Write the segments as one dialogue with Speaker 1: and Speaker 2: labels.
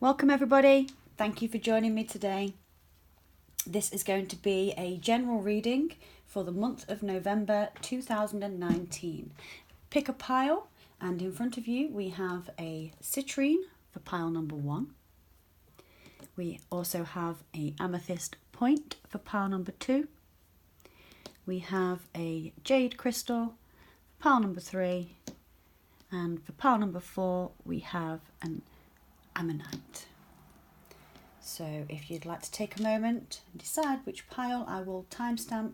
Speaker 1: Welcome everybody. Thank you for joining me today. This is going to be a general reading for the month of November 2019. Pick a pile, and in front of you we have a citrine for pile number 1. We also have a amethyst point for pile number 2. We have a jade crystal for pile number 3. And for pile number 4 we have an ammonite. So if you'd like to take a moment and decide which pile, I will timestamp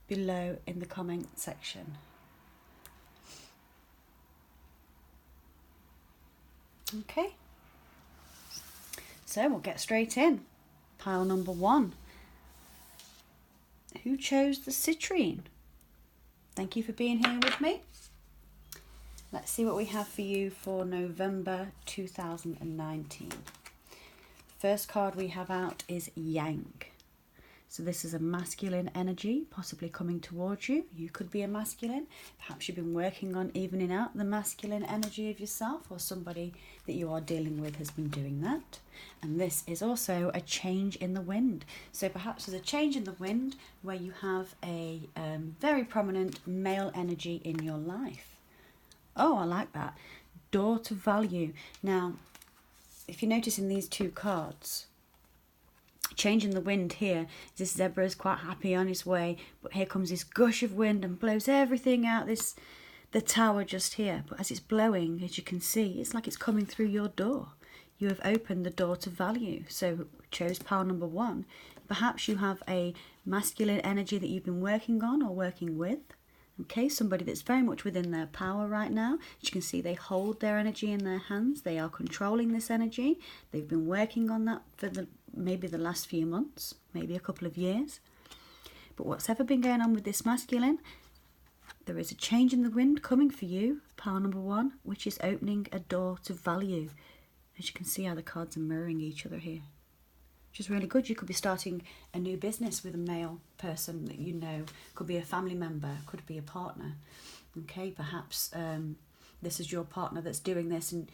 Speaker 1: below in the comment section. Okay, so we'll get straight in. Pile number 1. Who chose the citrine? Thank you for being here with me. Let's see what we have for you for November 2019. First card we have out is Yang. So this is a masculine energy possibly coming towards you. You could be a masculine. Perhaps you've been working on evening out the masculine energy of yourself, or somebody that you are dealing with has been doing that. And this is also a change in the wind. So perhaps there's a change in the wind where you have a very prominent male energy in your life. Oh, I like that. Door to value. Now, if you notice in these two cards, change in the wind here, this zebra is quite happy on his way, but here comes this gush of wind and blows everything out the tower just here. But as it's blowing, as you can see, it's like it's coming through your door. You have opened the door to value. So chose pile number 1. Perhaps you have a masculine energy that you've been working on or working with. Okay, somebody that's very much within their power right now. As you can see, they hold their energy in their hands. They are controlling this energy. They've been working on that for maybe the last few months, maybe a couple of years. But what's ever been going on with this masculine, there is a change in the wind coming for you, pile number 1, which is opening a door to value. As you can see how the cards are mirroring each other here, which is really good. You could be starting a new business with a male person that you know. Could be a family member, could be a partner. Okay, perhaps this is your partner that's doing this, and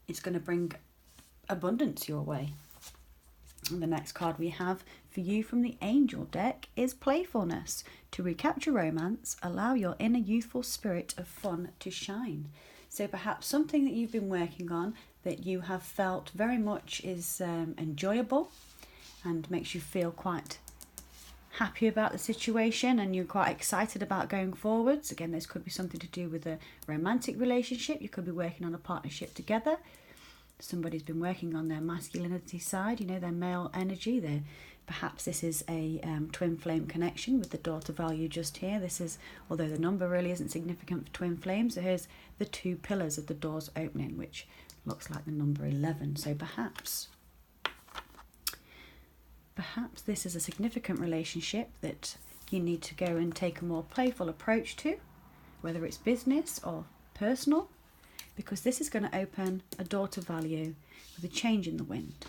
Speaker 1: it's going to bring abundance your way. And the next card we have for you from the angel deck is playfulness. To recapture romance, allow your inner youthful spirit of fun to shine. So perhaps something that you've been working on that you have felt very much is enjoyable and makes you feel quite happy about the situation, and you're quite excited about going forwards. Again, this could be something to do with a romantic relationship. You could be working on a partnership together. Somebody's been working on their masculinity side, you know, their male energy. Perhaps this is a twin flame connection with the door to value just here. This is, although the number really isn't significant for twin flames, so here's the 2 pillars of the doors opening, which looks like the number 11. So perhaps this is a significant relationship that you need to go and take a more playful approach to, whether it's business or personal, because this is going to open a door to value with a change in the wind.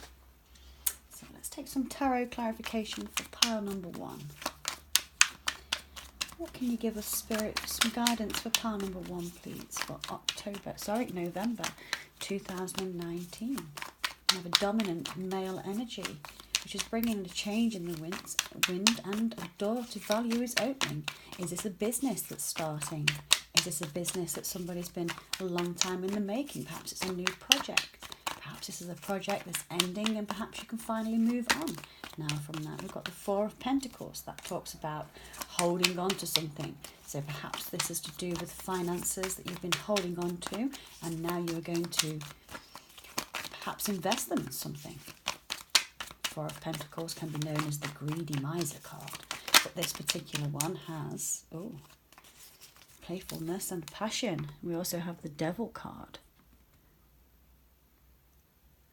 Speaker 1: So let's take some tarot clarification for pile number 1. What can you give us, Spirit, for some guidance for pile number 1, please, for November 2019. We have a dominant male energy, which is bringing a change in the wind, and a door to value is opening. Is this a business that's starting? Is this a business that somebody's been a long time in the making? Perhaps it's a new project. Perhaps this is a project that's ending, and perhaps you can finally move on. Now from that, we've got the 4 of Pentacles. That talks about holding on to something. So perhaps this is to do with finances that you've been holding on to, and now you're going to perhaps invest them in something. 4 of Pentacles can be known as the greedy miser card, but this particular one has playfulness and passion. We also have the Devil card.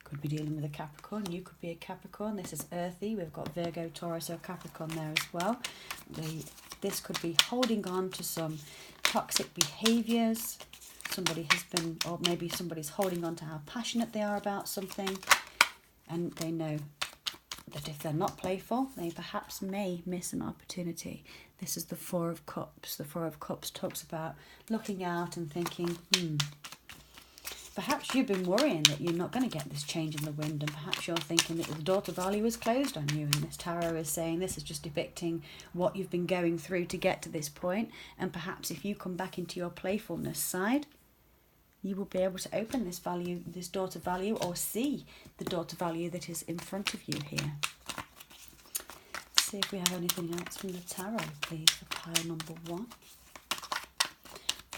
Speaker 1: Could be dealing with a Capricorn. You could be a Capricorn. This is earthy. We've got Virgo, Taurus, or Capricorn there as well. This could be holding on to some toxic behaviours. Somebody has been, or maybe somebody's holding on to how passionate they are about something, and they know that if they're not playful, they perhaps may miss an opportunity. This is the 4 of Cups. The 4 of Cups talks about looking out and thinking, Perhaps you've been worrying that you're not going to get this change in the wind, and perhaps you're thinking that the door to value is closed on you, and this tarot is saying this is just depicting what you've been going through to get to this point. And perhaps if you come back into your playfulness side, you will be able to open this door to value, or see the door to value that is in front of you here. Let's see if we have anything else from the tarot, please, for pile number 1.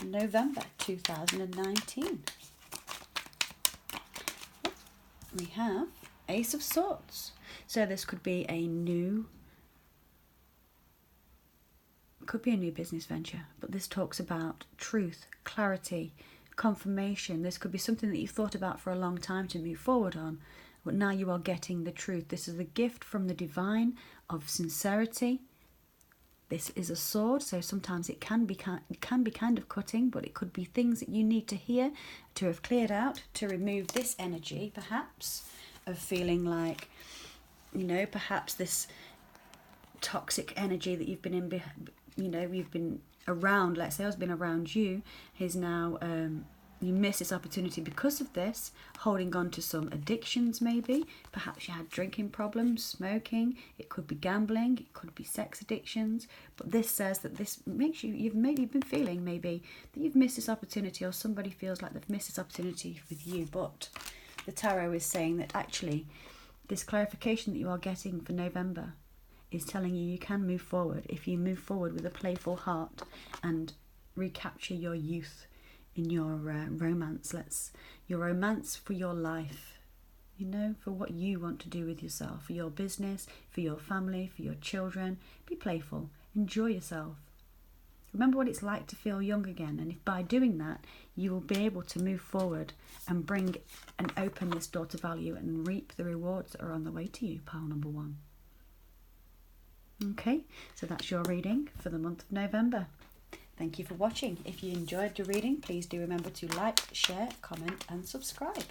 Speaker 1: November 2019. We have Ace of Swords. So this could be a new business venture, but this talks about truth, clarity, confirmation. This could be something that you've thought about for a long time to move forward on, but now you are getting the truth. This is a gift from the divine of sincerity. This is a sword, so sometimes it can be kind of cutting, but it could be things that you need to hear to have cleared out, to remove this energy, perhaps, of feeling like, you know, perhaps this toxic energy that you've been in, you know, you've been around, let's say has been around you, is now, you miss this opportunity because of this, holding on to some addictions maybe. Perhaps you had drinking problems, smoking, it could be gambling, it could be sex addictions. But this says that this makes you, you've maybe been feeling maybe that you've missed this opportunity, or somebody feels like they've missed this opportunity with you. But the tarot is saying that actually this clarification that you are getting for November is telling you can move forward if you move forward with a playful heart and recapture your youth in your romance. Your romance for your life, you know, for what you want to do with yourself, for your business, for your family, for your children. Be playful, enjoy yourself. Remember what it's like to feel young again, and if by doing that you will be able to move forward and bring and open this door to value and reap the rewards that are on the way to you, pile number 1. Okay, so that's your reading for the month of November. Thank you for watching. If you enjoyed your reading, please do remember to like, share, comment and subscribe.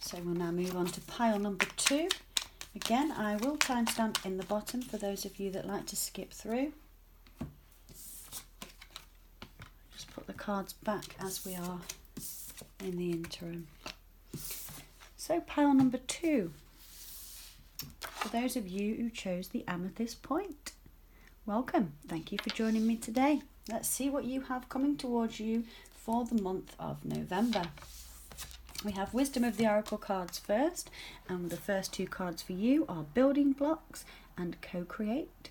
Speaker 1: So we'll now move on to pile number 2. Again, I will timestamp in the bottom for those of you that like to skip through. Just put the cards back as we are in the interim. So pile number 2. For those of you who chose the Amethyst Point, welcome. Thank you for joining me today. Let's see what you have coming towards you for the month of November. We have Wisdom of the Oracle cards first, and the first 2 cards for you are Building Blocks and Co-Create.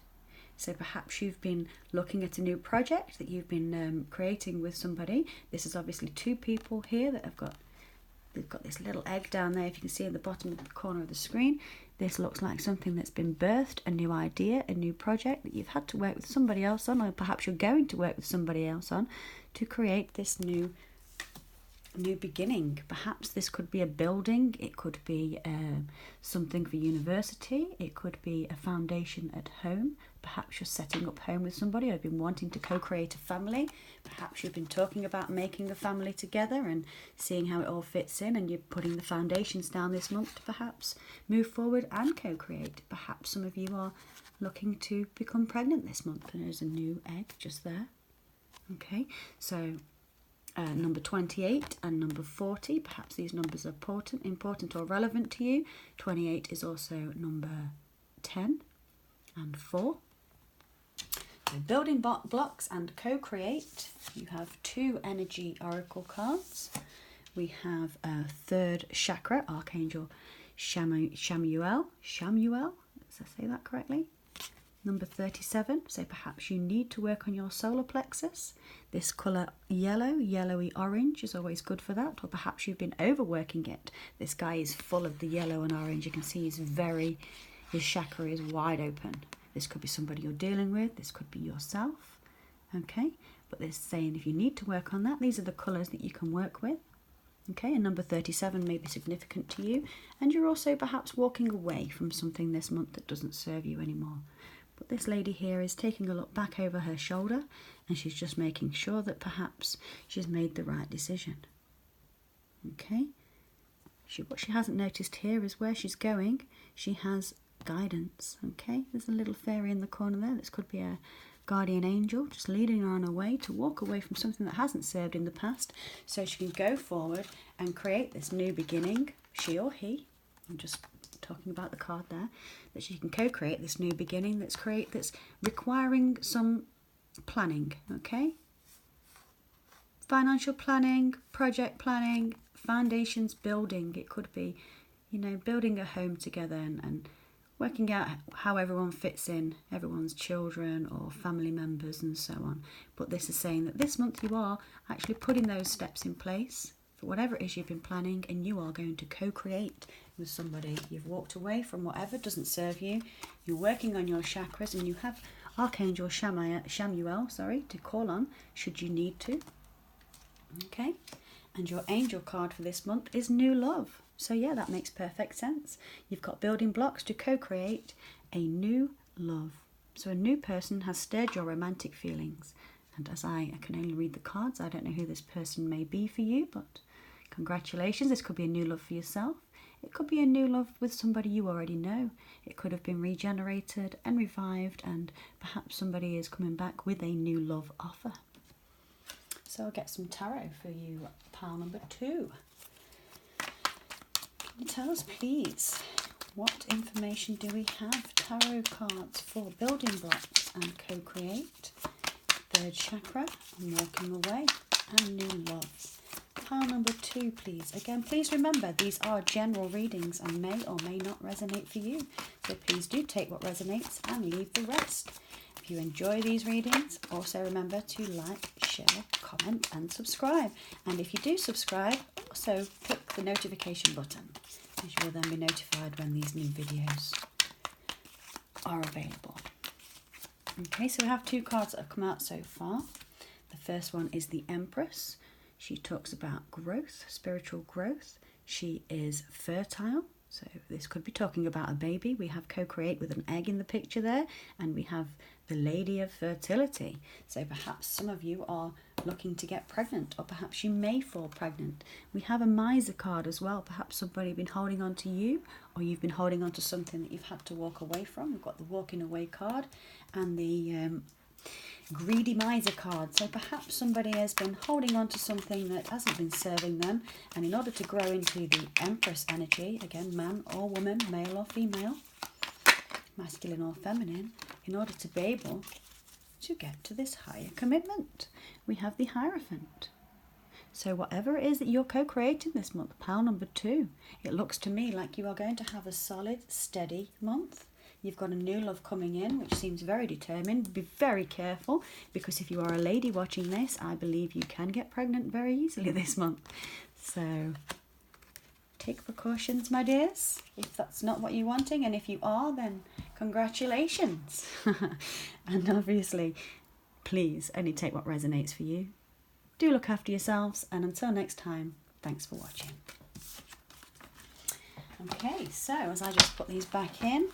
Speaker 1: So perhaps you've been looking at a new project that you've been creating with somebody. This is obviously 2 people here that have got, they've got this little egg down there, if you can see in the bottom of the corner of the screen. This looks like something that's been birthed, a new idea, a new project that you've had to work with somebody else on, or perhaps you're going to work with somebody else on to create this new beginning. Perhaps this could be a building, it could be something for university, it could be a foundation at home. Perhaps you're setting up home with somebody, or you've been wanting to co-create a family. Perhaps you've been talking about making a family together and seeing how it all fits in, and you're putting the foundations down this month to perhaps move forward and co-create. Perhaps some of you are looking to become pregnant this month, and there's a new egg just there. Okay, so number 28 and number 40, perhaps these numbers are important or relevant to you. 28 is also number 10 and 4. So Building Blocks and Co-Create, you have 2 energy oracle cards. We have a 3rd chakra, Archangel Shamuel, let's say that correctly. Number 37, so perhaps you need to work on your solar plexus. This colour yellow, yellowy orange is always good for that, or perhaps you've been overworking it. This guy is full of the yellow and orange. You can see his chakra is wide open. This could be somebody you're dealing with, this could be yourself, okay? But they're saying if you need to work on that, these are the colours that you can work with. Okay, and number 37 may be significant to you, and you're also perhaps walking away from something this month that doesn't serve you anymore. But this lady here is taking a look back over her shoulder, and she's just making sure that perhaps she's made the right decision. Okay, what she hasn't noticed here is where she's going. She has guidance. Okay, there's a little fairy in the corner there. This could be a guardian angel, just leading her on her way to walk away from something that hasn't served in the past, so she can go forward and create this new beginning, she or he. I'm just talking about the card there, that she can co-create this new beginning that's requiring some planning, okay? Financial planning, project planning, foundations building. It could be, you know, building a home together and working out how everyone fits in, everyone's children or family members and so on. But this is saying that this month you are actually putting those steps in place for whatever it is you've been planning, and you are going to co-create with somebody. You've walked away from whatever doesn't serve you. You're working on your chakras, and you have Archangel Shamuel, to call on should you need to. Okay, and your angel card for this month is new love. So yeah, that makes perfect sense. You've got building blocks to co-create a new love. So a new person has stirred your romantic feelings. And as I can only read the cards, I don't know who this person may be for you, but congratulations. This could be a new love for yourself. It could be a new love with somebody you already know. It could have been regenerated and revived, and perhaps somebody is coming back with a new love offer. So I'll get some tarot for you, pile number 2. Can you tell us, please, what information do we have? Tarot cards for building blocks and co-create, third chakra, and walking away, and new love. Pile number 2, please. Again, please remember, these are general readings and may or may not resonate for you. So please do take what resonates and leave the rest. If you enjoy these readings, also remember to like, share, comment and subscribe. And if you do subscribe, also click the notification button, as you will then be notified when these new videos are available. Okay, so we have 2 cards that have come out so far. The first one is the Empress. She talks about growth, spiritual growth. She is fertile. So this could be talking about a baby. We have co-create with an egg in the picture there, and we have the Lady of Fertility. So perhaps some of you are looking to get pregnant, or perhaps you may fall pregnant. We have a Miser card as well. Perhaps somebody has been holding on to you, or you've been holding on to something that you've had to walk away from. We've got the walking away card and the Greedy Miser card. So perhaps somebody has been holding on to something that hasn't been serving them, and in order to grow into the Empress energy, again, man or woman, male or female, masculine or feminine, in order to be able to get to this higher commitment, we have the Hierophant. So whatever it is that you're co-creating this month, pile number 2, it looks to me like you are going to have a solid, steady month. You've got a new love coming in, which seems very determined. Be very careful, because if you are a lady watching this, I believe you can get pregnant very easily this month. So take precautions, my dears, if that's not what you're wanting. And if you are, then congratulations. And obviously, please only take what resonates for you. Do look after yourselves, and until next time, thanks for watching. Okay, so as I just put these back in,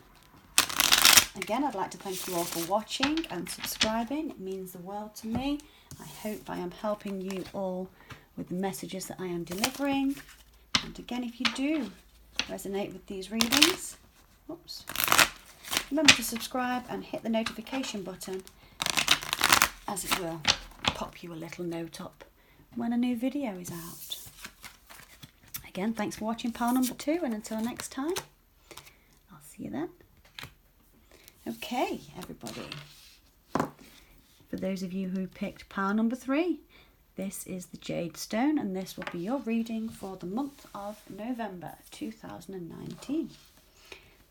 Speaker 1: again, I'd like to thank you all for watching and subscribing. It means the world to me. I hope I am helping you all with the messages that I am delivering. And again, if you do resonate with these readings, remember to subscribe and hit the notification button, as it will pop you a little note up when a new video is out. Again, thanks for watching pile number 2, and until next time, I'll see you then. Okay, everybody, for those of you who picked pile number 3, this is the Jade Stone, and this will be your reading for the month of November 2019.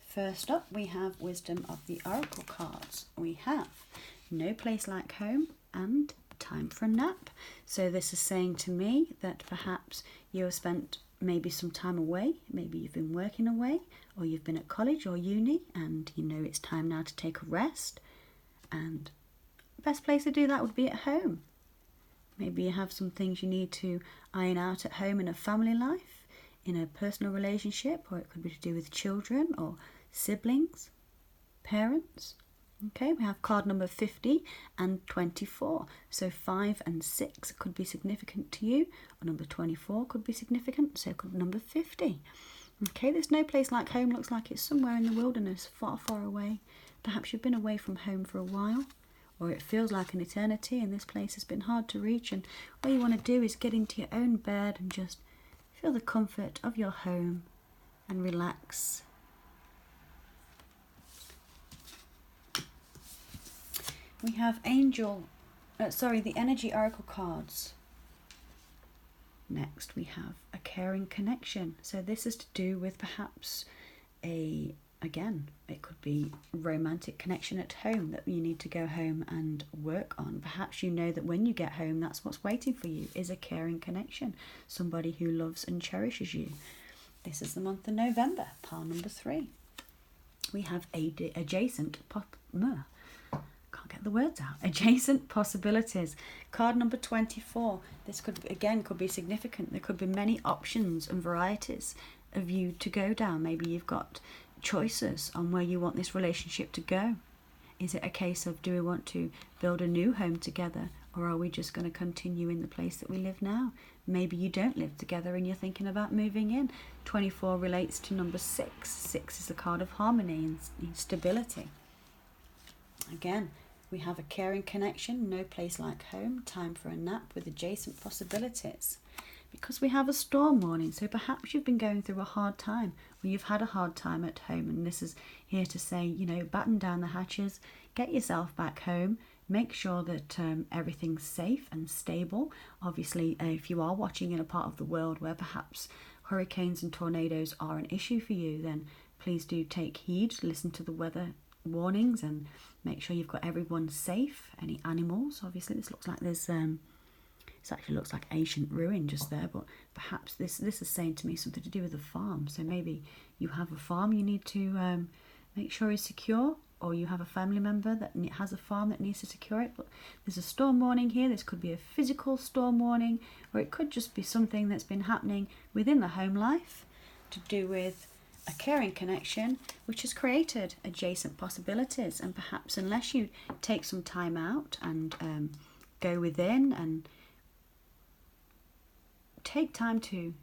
Speaker 1: First up, we have Wisdom of the Oracle cards. We have No Place Like Home and Time for a Nap. So this is saying to me that perhaps you have spent maybe some time away, maybe you've been working away, or you've been at college or uni, and you know it's time now to take a rest, and the best place to do that would be at home. Maybe you have some things you need to iron out at home in a family life, in a personal relationship, or it could be to do with children or siblings, parents. Okay, we have card number 50 and 24. So 5 and 6 could be significant to you, or number 24 could be significant, so could number 50. Okay, this No Place Like Home looks like it's somewhere in the wilderness, far, far away. Perhaps you've been away from home for a while, or it feels like an eternity and this place has been hard to reach, and all you want to do is get into your own bed and just feel the comfort of your home and relax. We have the Energy Oracle cards. Next we have a caring connection. So this is to do with perhaps again, it could be romantic connection at home that you need to go home and work on. Perhaps you know that when you get home, that's what's waiting for you, is a caring connection. Somebody who loves and cherishes you. This is the month of November, pile number 3. We have adjacent can't get the words out. Adjacent possibilities. Card number 24. This could be significant. There could be many options and varieties of you to go down. Maybe you've got choices on where you want this relationship to go. Is it a case of, do we want to build a new home together, or are we just going to continue in the place that we live now? Maybe you don't live together and you're thinking about moving in. 24 relates to number 6. 6 is the card of harmony and stability. Again, we have a caring connection, no place like home, time for a nap with adjacent possibilities. Because we have a storm warning, so perhaps you've been going through a hard time, or you've had a hard time at home, and this is here to say, you know, batten down the hatches, get yourself back home, make sure that everything's safe and stable. Obviously, if you are watching in a part of the world where perhaps hurricanes and tornadoes are an issue for you, then please do take heed, listen to the weather warnings and make sure you've got everyone safe. Any animals, obviously this looks like there's it actually looks like ancient ruin just there, but perhaps this is saying to me something to do with a farm. So maybe you have a farm you need to make sure is secure, or you have a family member that has a farm that needs to secure it. But there's a storm warning here. This could be a physical storm warning, or it could just be something that's been happening within the home life to do with a caring connection, which has created adjacent possibilities. And perhaps unless you take some time out and go within and take time to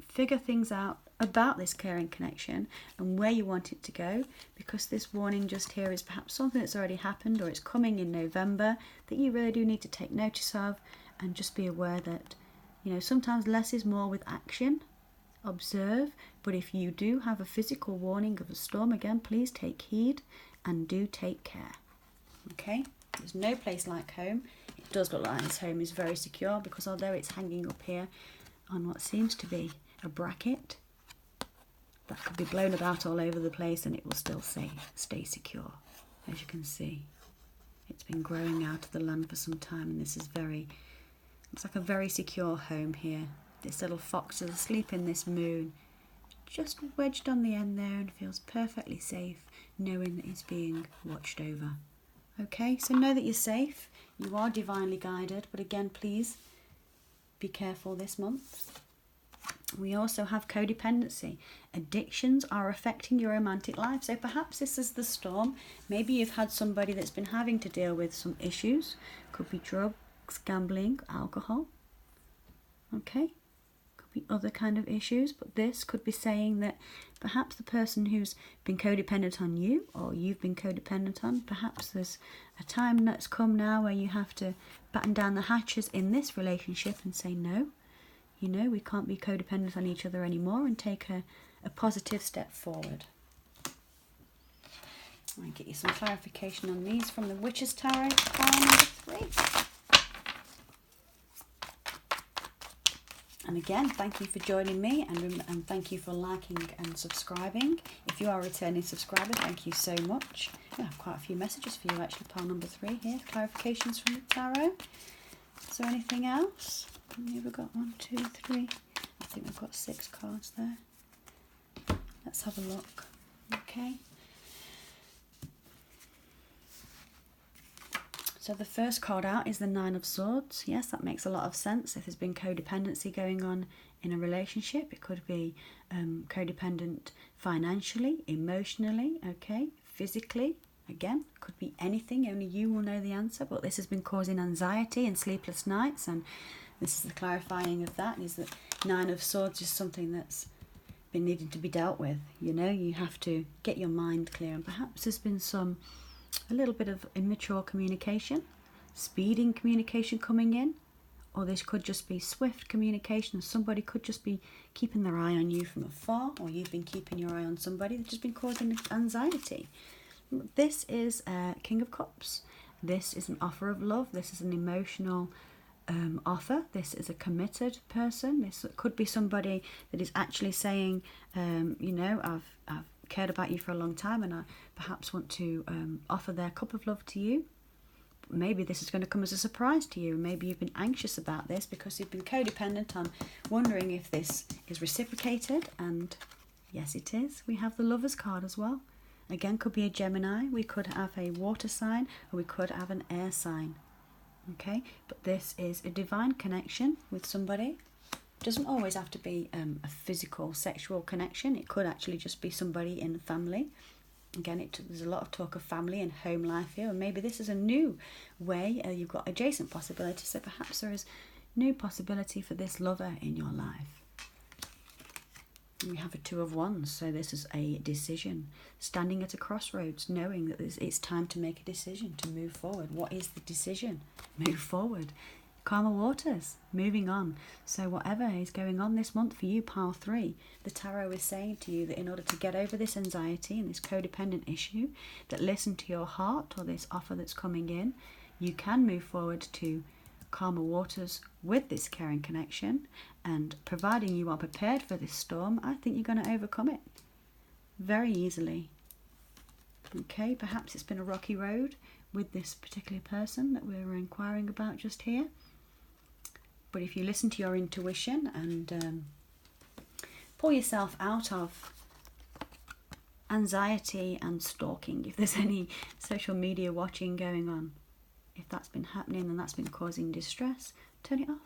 Speaker 1: figure things out about this caring connection and where you want it to go, because this warning just here is perhaps something that's already happened or it's coming in November that you really do need to take notice of, and just be aware that, you know, sometimes less is more with action. Observe, but if you do have a physical warning of a storm, again, please take heed and do take care. Okay, there's no place like home. It does look like this home is very secure, because although it's hanging up here on what seems to be a bracket, that could be blown about all over the place and it will still stay secure. As you can see, it's been growing out of the land for some time, and this is looks like a very secure home here. This little fox is asleep in this moon, just wedged on the end there, and feels perfectly safe knowing that it's being watched over. Okay, so know that you're safe, you are divinely guided, but again, please be careful this month. We also have codependency. Addictions are affecting your romantic life. So perhaps this is the storm. Maybe you've had somebody that's been having to deal with some issues. Could be drugs, gambling, alcohol. Okay. Other kind of issues, but this could be saying that perhaps the person who's been codependent on you, or you've been codependent on, perhaps there's a time that's come now where you have to batten down the hatches in this relationship and say no, you know, we can't be codependent on each other anymore, and take a positive step forward. I'll get you some clarification on these from the Witch's Tarot, pile number 3. And again, thank you for joining me, and thank you for liking and subscribing. If you are a returning subscriber, thank you so much. I have quite a few messages for you actually, pile number 3 here. Clarifications from the tarot. Is there anything else? We've got 1, 2, 3. I think we've got 6 cards there. Let's have a look. Okay. So the first card out is the 9 of Swords. Yes, that makes a lot of sense. If there's been codependency going on in a relationship, it could be codependent financially, emotionally, okay, physically. Again, could be anything. Only you will know the answer. But this has been causing anxiety and sleepless nights, and this is the clarifying of that. Is that 9 of Swords is something that's been needing to be dealt with. You know, you have to get your mind clear, and perhaps there's been some a little bit of immature communication, speeding communication coming in, or this could just be swift communication. Somebody could just be keeping their eye on you from afar, or you've been keeping your eye on somebody that's just been causing anxiety. This is King of Cups. This is an offer of love. This is an emotional offer. This is a committed person. This could be somebody that is actually saying, you know, I've cared about you for a long time, and I perhaps want to offer their cup of love to you. Maybe this is going to come as a surprise to you. Maybe you've been anxious about this because you've been codependent. I'm wondering if this is reciprocated, and yes, it is. We have the Lovers card as well. Again, could be a Gemini. We could have a water sign, or we could have an air sign. Okay, but this is a divine connection with somebody. It doesn't always have to be a physical, sexual connection. It could actually just be somebody in the family. Again, there's a lot of talk of family and home life here, and maybe this is a new way. You've got adjacent possibilities, so perhaps there is new possibility for this lover in your life. And we have a Two of Wands, so this is a decision. Standing at a crossroads, knowing that it's time to make a decision, to move forward. What is the decision? Move forward. Calmer waters, moving on. So whatever is going on this month for you, pile 3, the tarot is saying to you that in order to get over this anxiety and this codependent issue, that listen to your heart, or this offer that's coming in, you can move forward to calmer waters with this caring connection, and providing you are prepared for this storm, I think you're going to overcome it very easily. Okay, perhaps it's been a rocky road with this particular person that we're inquiring about just here. But if you listen to your intuition and pull yourself out of anxiety and stalking, if there's any social media watching going on, if that's been happening and that's been causing distress, turn it off.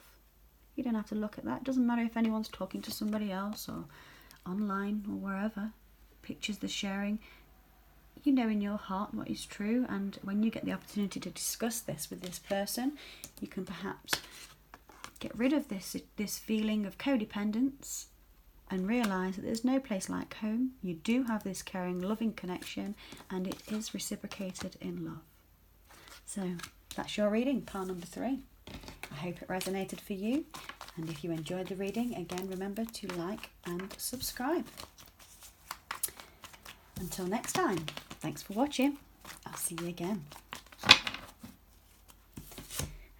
Speaker 1: You don't have to look at that. It doesn't matter if anyone's talking to somebody else or online or wherever. Pictures they're sharing. You know in your heart what is true, and when you get the opportunity to discuss this with this person, you can perhaps get rid of this feeling of codependence and realise that there's no place like home. You do have this caring, loving connection, and it is reciprocated in love. So that's your reading, pile number 3. I hope it resonated for you, and if you enjoyed the reading, again, remember to like and subscribe. Until next time, thanks for watching. I'll see you again.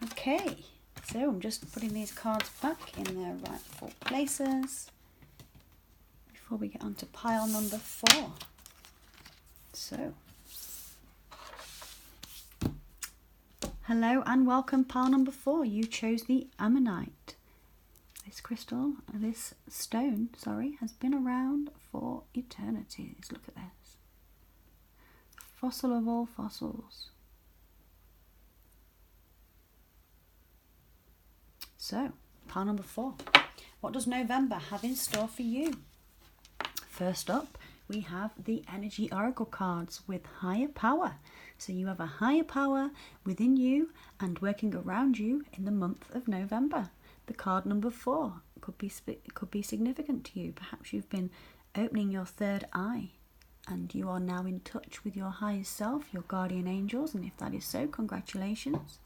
Speaker 1: Okay, so I'm just putting these cards back in their rightful places before we get on to pile number 4. So, hello and welcome, pile number 4. You chose the ammonite. This crystal, this stone, sorry, has been around for eternities. Look at this. Fossil of all fossils. So, pile number 4. What does November have in store for you? First up, we have the energy oracle cards with higher power. So you have a higher power within you and working around you in the month of November. The card number 4 could be significant to you. Perhaps you've been opening your third eye and you are now in touch with your higher self, your guardian angels, and if that is so, congratulations.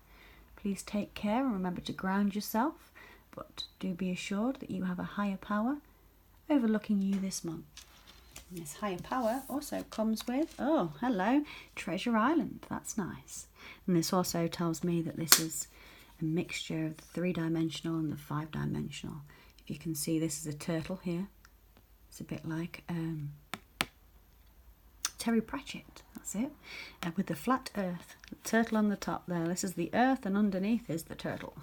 Speaker 1: Please take care and remember to ground yourself, but do be assured that you have a higher power overlooking you this month. And this higher power also comes with, oh, hello, Treasure Island. That's nice. And this also tells me that this is a mixture of the 3-dimensional and the 5-dimensional. If you can see, this is a turtle here. It's a bit like Terry Pratchett, that's it, with the flat earth, the turtle on the top there. This is the earth and underneath is the turtle.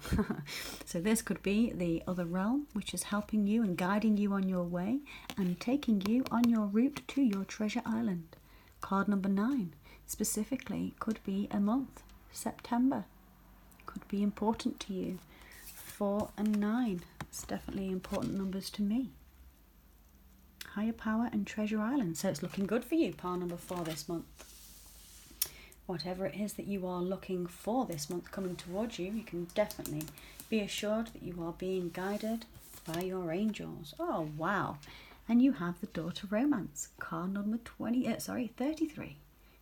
Speaker 1: So this could be the other realm, which is helping you and guiding you on your way and taking you on your route to your treasure island. Card number 9 specifically could be a month, September. Could be important to you. 4 and 9, it's definitely important numbers to me. Higher power and Treasure Island. So it's looking good for you, pile number 4 this month. Whatever it is that you are looking for this month coming towards you, you can definitely be assured that you are being guided by your angels. Oh, wow. And you have the Daughter Romance, card number 33.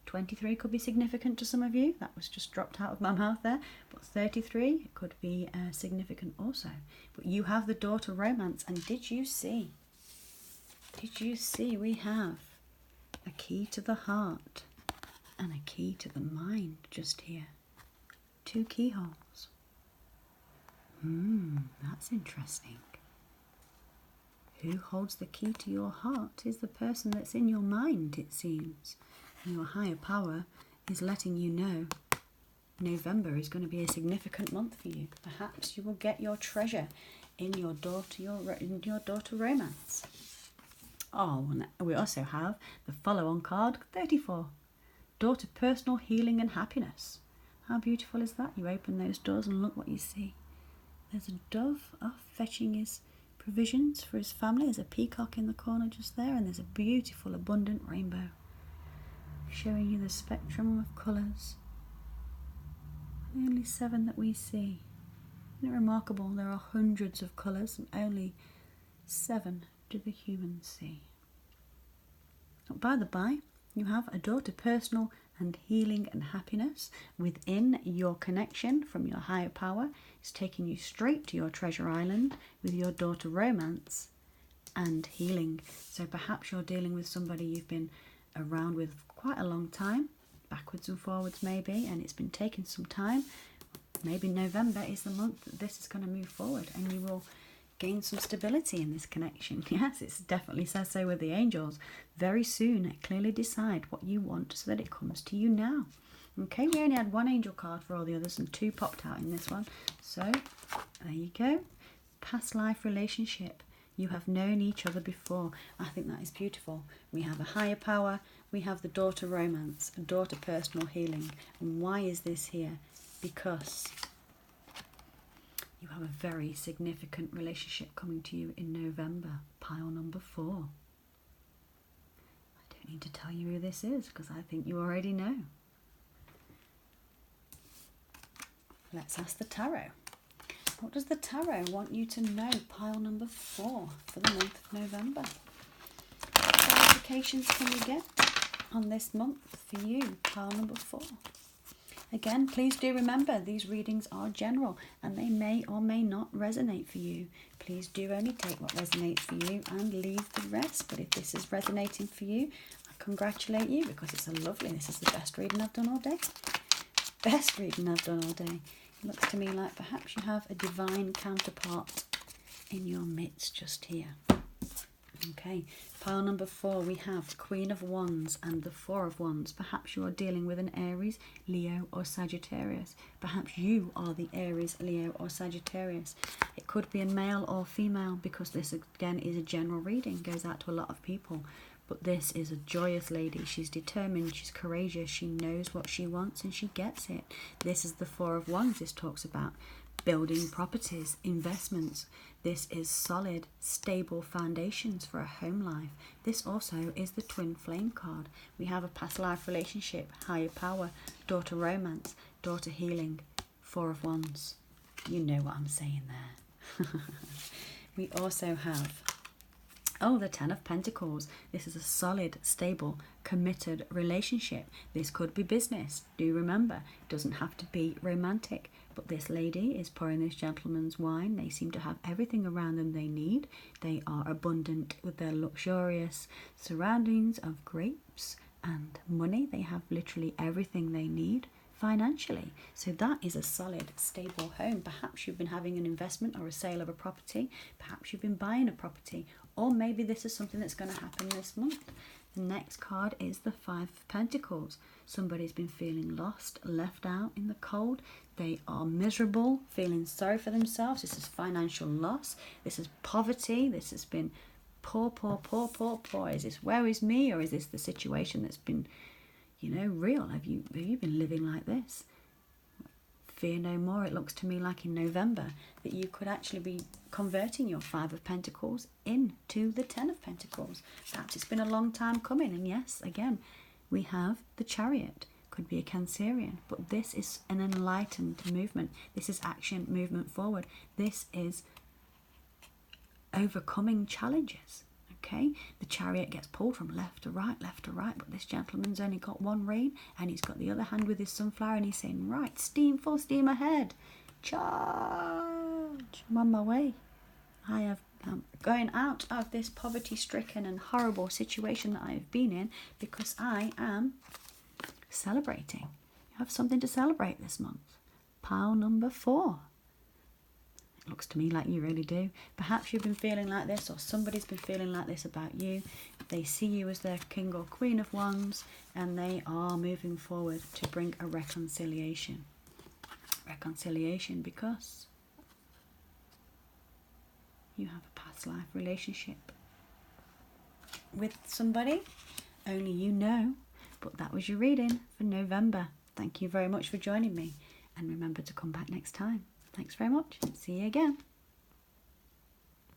Speaker 1: 23 could be significant to some of you. That was just dropped out of my mouth there. But 33 could be significant also. But you have the daughter romance. And did you see? Did you see we have a key to the heart and a key to the mind just here? 2 keyholes. That's interesting. Who holds the key to your heart is the person that's in your mind, it seems. And your higher power is letting you know November is going to be a significant month for you. Perhaps you will get your treasure in your daughter romance. Oh, and we also have the follow-on card, 34. Daughter personal healing and happiness. How beautiful is that? You open those doors and look what you see. There's a dove fetching his provisions for his family. There's a peacock in the corner just there, and there's a beautiful abundant rainbow showing you the spectrum of colours. The only 7 that we see. Isn't it remarkable? There are hundreds of colours and only 7 do the humans see. By the by, you have a daughter personal and healing and happiness within your connection from your higher power. It's taking you straight to your treasure island with your daughter romance and healing. So perhaps you're dealing with somebody you've been around with quite a long time, backwards and forwards maybe, and it's been taking some time. Maybe November is the month that this is going to move forward and you will gain some stability in this connection. Yes, it definitely says so with the angels. Very soon, clearly decide what you want so that it comes to you now. Okay, we only had 1 angel card for all the others and 2 popped out in this one. So, there you go. Past life relationship. You have known each other before. I think that is beautiful. We have a higher power. We have the daughter romance, a daughter personal healing. And why is this here? Because you have a very significant relationship coming to you in November. Pile number 4. I don't need to tell you who this is because I think you already know. Let's ask the tarot. What does the tarot want you to know? Pile number 4 for the month of November. What clarifications can you get on this month for you? Pile number 4. Again, please do remember these readings are general and they may or may not resonate for you. Please do only take what resonates for you and leave the rest. But if this is resonating for you, I congratulate you because it's this is the best reading I've done all day. Best reading I've done all day. It looks to me like perhaps you have a divine counterpart in your midst just here. Okay, pile number 4, we have Queen of Wands and the 4 of Wands. Perhaps you are dealing with an Aries, Leo or Sagittarius. Perhaps you are the Aries, Leo or Sagittarius. It could be a male or female because this again is a general reading, goes out to a lot of people. But this is a joyous lady. She's determined, she's courageous, she knows what she wants and she gets it. This is the 4 of Wands. This talks about building properties, investments. This is solid, stable foundations for a home life. This also is the twin flame card. We have a past life relationship, higher power, daughter romance, daughter healing, 4 of Wands. You know what I'm saying there. We also have the 10 of Pentacles. This is a solid, stable, committed relationship. This could be business. Do remember, it doesn't have to be romantic. But this lady is pouring this gentleman's wine. They seem to have everything around them they need. They are abundant with their luxurious surroundings of grapes and money. They have literally everything they need financially. So that is a solid, stable home. Perhaps you've been having an investment or a sale of a property. Perhaps you've been buying a property. Or maybe this is something that's going to happen this month. The next card is the 5 of Pentacles. Somebody's been feeling lost, left out in the cold. They are miserable, feeling sorry for themselves. This is financial loss. This is poverty. This has been poor. Is this where is me, or is this the situation that's been, real? Have you been living like this? Fear no more. It looks to me like in November that you could actually be converting your 5 of Pentacles into the 10 of Pentacles. Perhaps it's been a long time coming. And yes, again, we have the Chariot. Could be a Cancerian. But this is an enlightened movement. This is action, movement forward. This is overcoming challenges. Okay, the Chariot gets pulled from left to right, but this gentleman's only got one rein, and he's got the other hand with his sunflower, and he's saying, right, steam, full steam ahead, charge, I'm on my way. I have going out of this poverty-stricken and horrible situation that I have been in, because I am celebrating. You have something to celebrate this month. Pile number 4. It looks to me like you really do. Perhaps you've been feeling like this, or somebody's been feeling like this about you. They see you as their King or Queen of Wands, and they are moving forward to bring a reconciliation. Reconciliation because you have a past life relationship with somebody. Only you know. But that was your reading for November. Thank you very much for joining me. And remember to come back next time. Thanks very much. See you again.